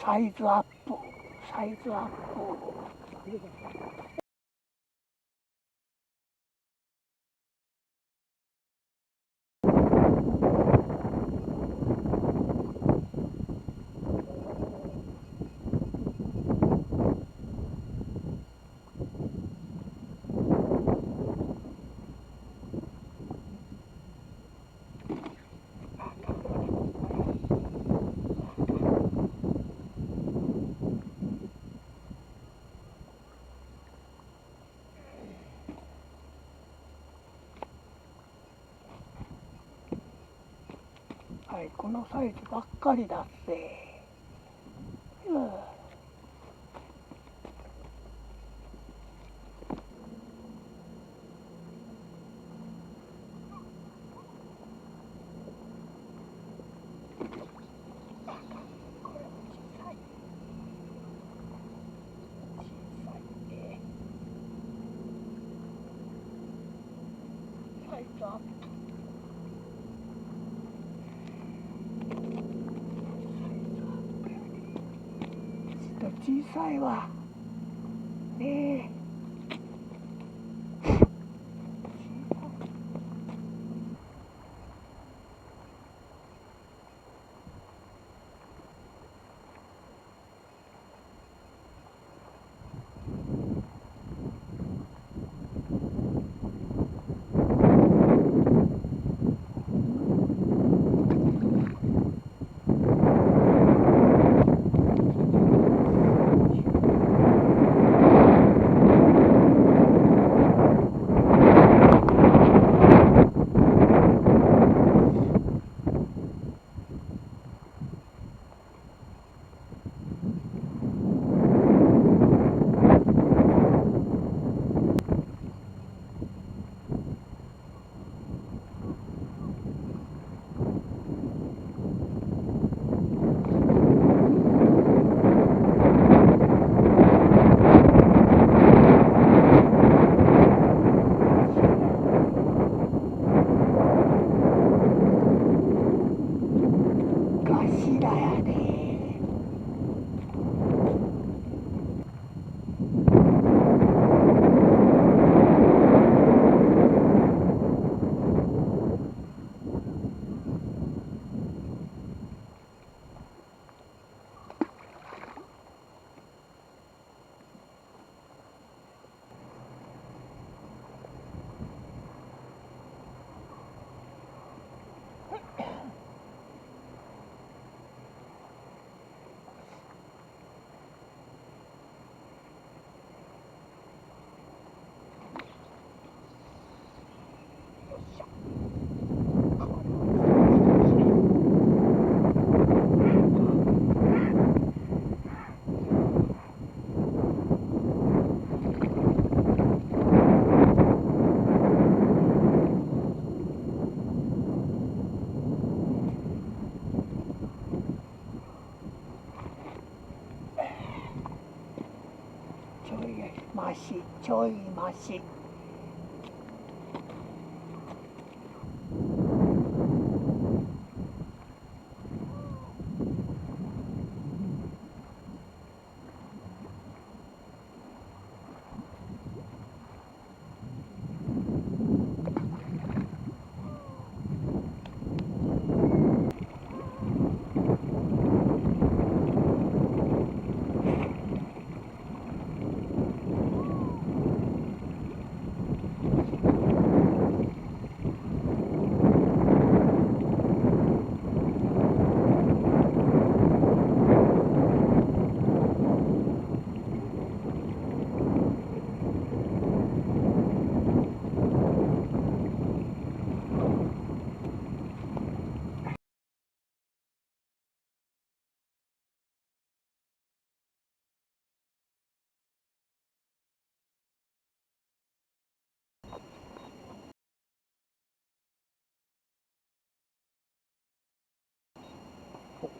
サイズアップ、サイズアップ。はい、このサイズばっかりだって。サイズアップ。小さいわねえ。頭やで。ちょいまし、ちょいまし。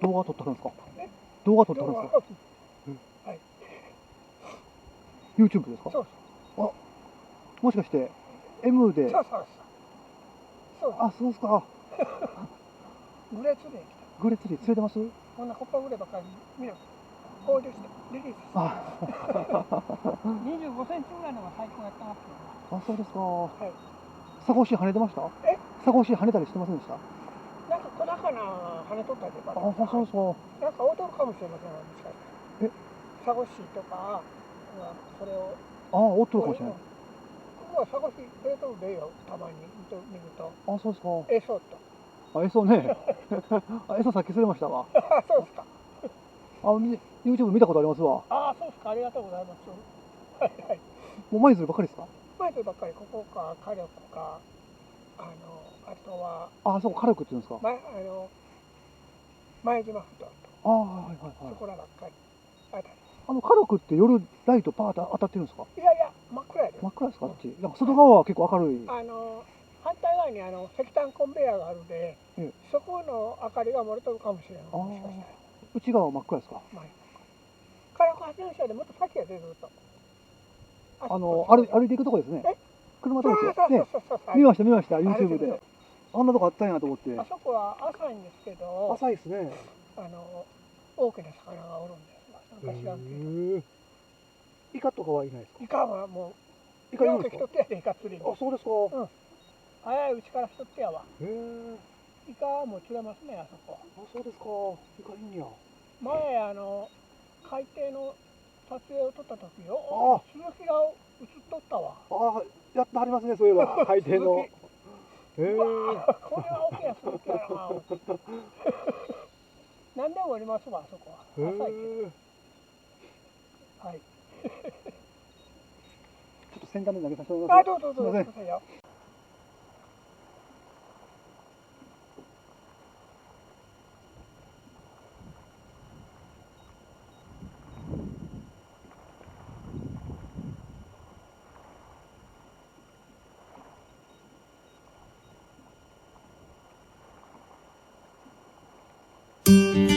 動画撮ってはるんですか？動画撮ってはるんですか？はい。YouTube ですか？そうあ、もしかして M で。そうそうそう。あ、そうですか。グレ釣り。グレ釣り釣れてます？こんなコッパグレばっかり見な。こうですリリースあ25センチぐらいのが最高やったなっていうのあ、そうですか。は、はい、サゴシ跳ねてました？えサゴシ跳ねたりしてませんでした？なんか小魚跳ねとったりとか、あ、そうですか。なんか踊るかもしれませんもしかしてえ、サゴシとか、それをあ、おっとるかもしれない。ここはサゴシ出とるでよ、たまに見ると。あ、そうですか。そうと。あ、餌ね。あ、餌さっき釣れましたわ。そうですか。YouTube 見たことありますわ。そうですか。ありがとうございます。はいはい。もう舞鶴ばっかりですか？舞鶴ばっかり、ここか、火力か、あとは、あ、そう、火力って言うんですか？前島ふ頭と、はいはいそはい。こらばっかり、あたり。火力って夜ライトパーッと当たってるんですか？いやいや、真っ暗やで。真っ暗ですか？あっち。なんか外側は結構明るい。反対側に石炭コンベヤーがあるで、ええ、そこの明かりが漏れとるかもしれない。もしかしたら。内側は真っ暗ですか？火力発電所でもっと先やで、ずっと。歩いていくとこですね。車通って。ね、見ました、YouTube で。あんなとこあったんやと思って。あそこは浅いんですけど、浅いですね。大きな魚がおるんですが、なんか知らんけど。イカとかはいないですか？イカはもう、イカいるんですか？一つやで、イカ釣りに。あ、そうですか。早いうちから一つやわ。へえ。イカはもう釣れますね、あそこ。あ、そうですか。イカいいんや。前、海底の撮影を撮った時よ、スズキが映っとったわ。やってはりますね、そういえば、海底の。これは大きなスズキやな。何でもおりますわ、あそこは。浅いけど。はい。ちょっと先端で投げさせてもらいます。どうぞどうぞ。すいませんよ。「